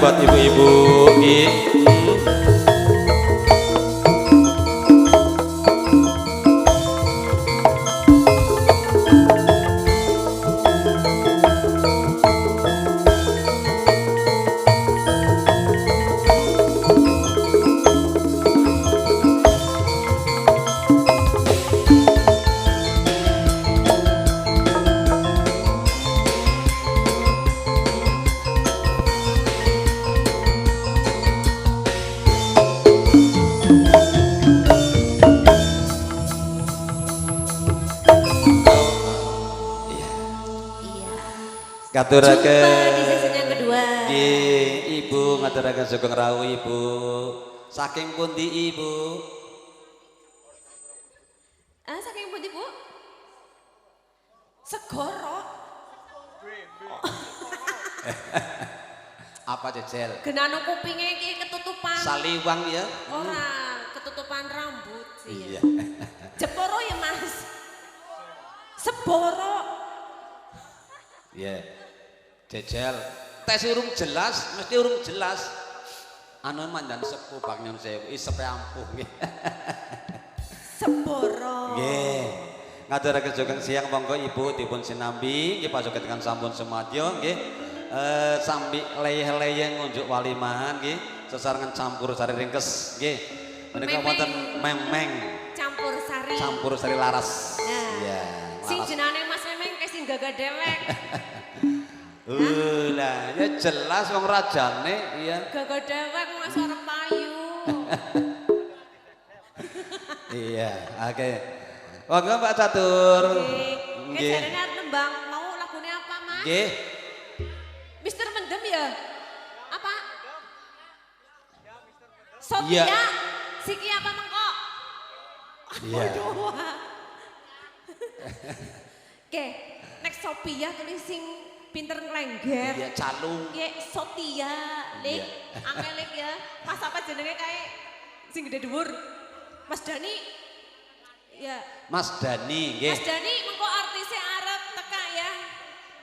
buat ibu-ibu nggih. Ngaturaken jumpa di season yang kedua. Nggih, Ibu ngaturaken sugeng rawuh Ibu. Saking pundi Ibu? Saking pundi Bu? Segoro. Apa jejel? Genano kupinge iki ketutupan. Saliwang ya? Ora, ketutupan rambut sih. Iya. Jeporo ya Mas. Seboro. Iya. Jejel. Tes urung jelas, mesti urung jelas. Anu mandan sepuh Bang Nyon Sewu, isepe ampuh nggih. Seboro. Nggih. Ngaturaken sugeng siang monggo Ibu dipun sinambi nggih pasukan sampun semadya nggih. Sambi leyeh-leyeh ngunjuk walimahan nggih. Sesarengan campur sari ringkes nggih. Menika wonten memeng Campur sari. campur sari laras. Nah, Iya. sing jenane Mas Memeng ke sing gagah dewek. Lah, ya jelas wong rajane iya. Gagah dewek Mas ora payu. Iya, oke. Monggo Mbak Catur. Nggih. Jarene arep nembang mau lagune apa, Mas? Nggih. Mister Mendem ya? Apa? Sophia. Iya. Siki apa mengko? Iya. Oke, next Sophia tulis sing pinter nglengger. Iya, calung. Nggih, Sophia, Lik, Amelik ya. Mas apa jenenge kae sing gede dhuwur? Mas Dani. Ya. Mas Dani nggih. Mas Dani mengko artisnya arep teka ya.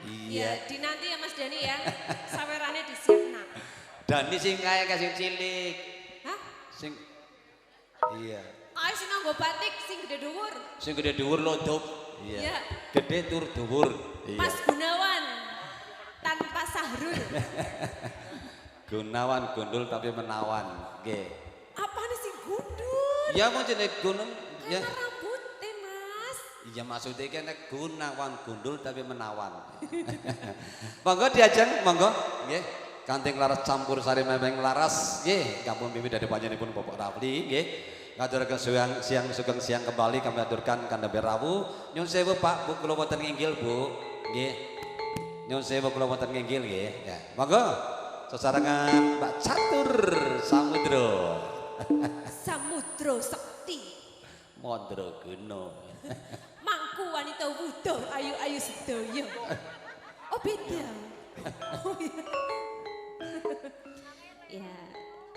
Iya. Ya, dinanti ya Mas Dani ya. Sawerane disiapna. Dani sing kaya sing cilik. Hah? Sing iya. Ayo sing nganggo batik sing gede dhuwur. Sing gede dhuwur lodop. Iya. Iya. Gede tur dhuwur. Iya. Mas Gunawan tanpa Sahrul. Gunawan gundul tapi menawan. Nggih. Apane sing gundul? Ya mau jenenge gunung ya. Karena rambutnya Mas. Iya maksudnya kan Gunawan gundul tapi menawan. Monggo diajeng monggo nggih. Kanting laras campur sari memeng laras nggih. Kampung Bibi dari panjenenganipun Bapak Rafli nggih. Ngaturaken siang sugeng siang kembali kami aturkan kandhane rawuh. Nyun sewu Pak Bu kula wonten nginggil Bu. Nggih. Nyun sewu kula wonten nginggil nggih. Ya. Monggo sesarengan Mbak Catur Samudro. Samudro Sekti. Mondro Guna. Mangku wanita wudo ayu-ayu sedaya. Oh beda. Oh iya. Ya.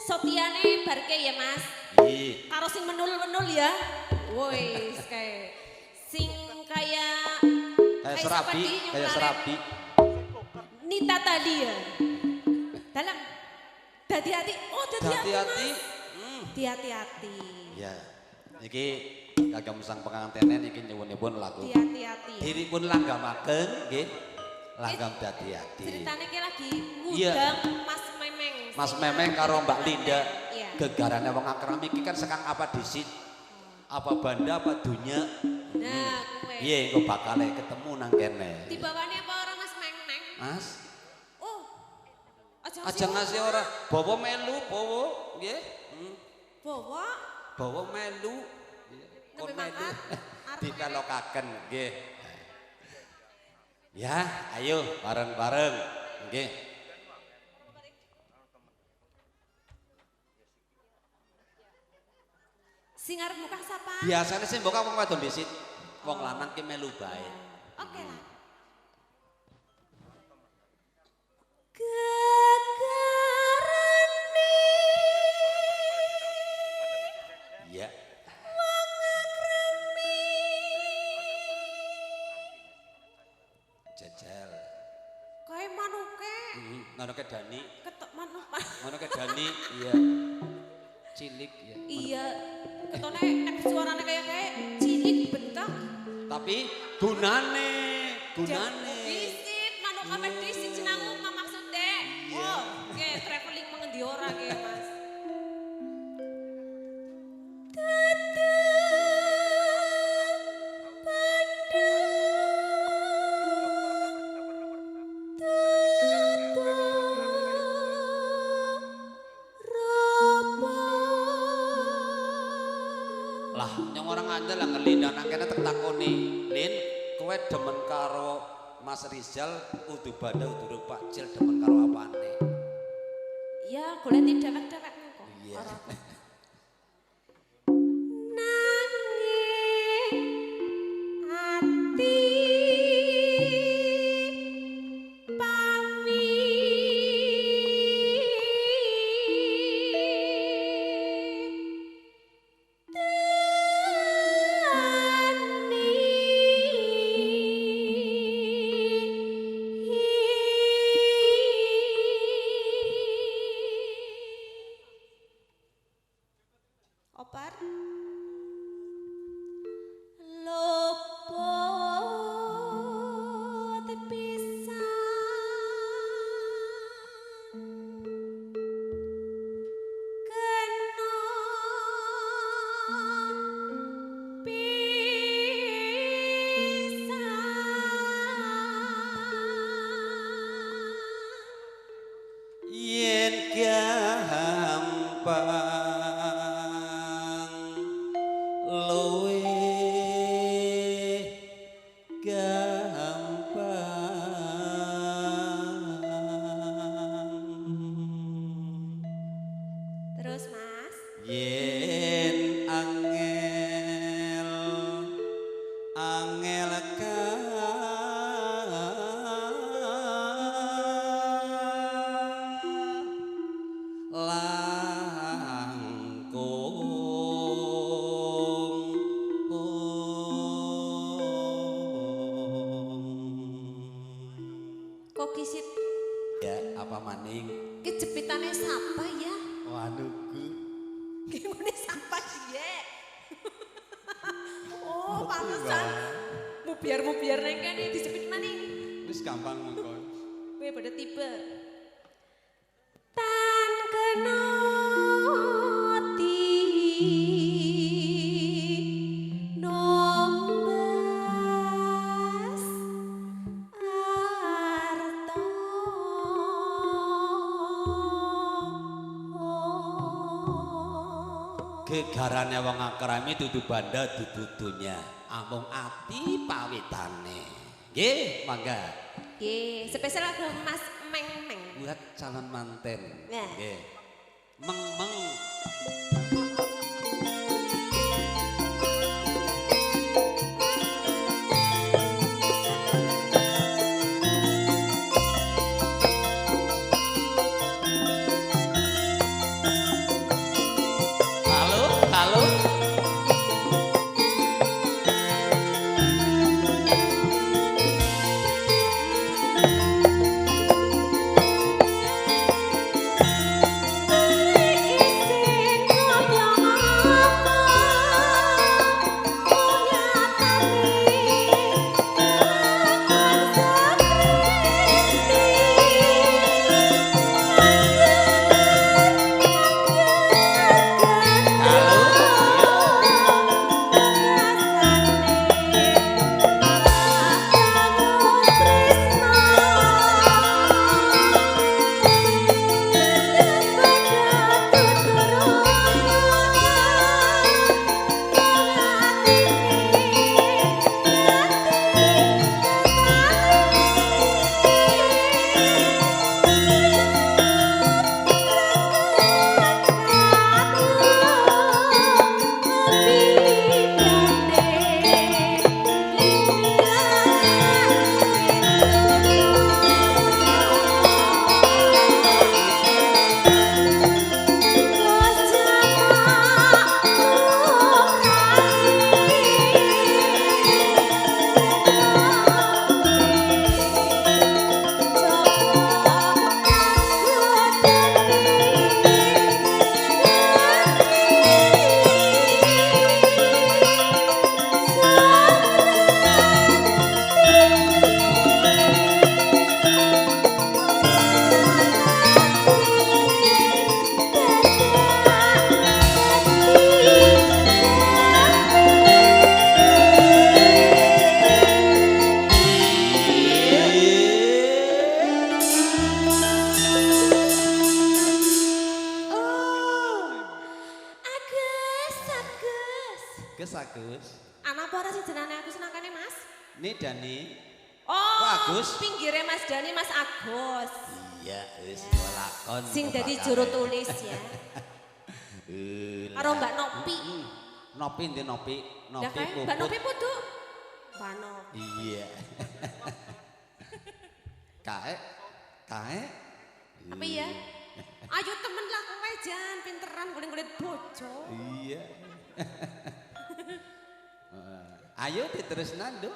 Sotiane barke ya Mas. Ih. Karo sing menul-menul ya. Woi, kayak sing kayak Serabi, kayak serabi. Nita tadi ya. Dalam hati-hati. Oh, Hati-hati. hati-hati. Ya. Iki kagem sang pengantenen iki nyuwunipun lagu. Hati-hati. Diripun langgamaken nggih. Langgam hati-hati. Ceritanya kayak lagi Iya. ngundang Mas Memeng. Mas Memeng karo Mbak Linda. Iya. Gegarane wong akram iki kan sekang apa disit? Apa banda apa dunya? Nah, kowe. Piye engko bakale ketemu nang kene. Dibawane apa orang Mas Memeng? Mas, Oh. aja ngasih ora bawa melu, bawa nggih. Bawa Bawa melu. Kon nembe melu. mangkat. Arep Dipelokaken nggih. Ya, ayo bareng-bareng nggih. sing arep muka sapa? Biasane sing mbok wong wadon disit. Wong lanang ki melu bae. Oke lah. Iya. Jajal. Kae manuke Manuke Dani. ketok manuk. Ngono ke Dani, iya. Cilik ya. Iya. Ketone nek suarane kayak cilik bentak. Tapi gunane. Disit, manuk kabeh disit jenengmu maksudnya. Oh, oke, traveling mengendi ora ke, Mas. Lah, yang orang ngandel lah ngelindan akhirnya takoni, Lin, kowe demen karo Mas Rizal, udu bada udu Pak Cil demen karo apane? Ya, golek dewek-dewek kok. Iya. Nanging ati pami Opar lopot pisan kena pisan Yen gampang luwe gampang terus Mas yen angel langkung kok kisit ya apa maning kejepitannya siapa ya waduhku gimana siapa sih ya oh pantesan mu biar neng kan disebut maning wis gampang mongko gue pada tiba tan kenoti nombas arto gegarane wong akrami dudu banda dudunya amung ati pawitane nggih mangga Ye, spesial lagu Mas Meng Meng. buat calon manten Ya. nggih meng meng halo halo Isin Agus. Anak apa ora sing jenenge Agus nangkane Mas? Nih Dani. Oh, Agus. pinggirnya Mas Dani Mas Agus. Iya, wis lakon. Sing dadi juru tulis ya. Karo Mbak Nopi. Nopi ndi Nopi? Lah Nopi kae Mbak Nopi putu. Mbak Nopi. Iya. Kae. Apa ya? Ayo temen lah kowe jan pinteran kulit-kulit bojo. Iya. Ayo diterusna, Nduk.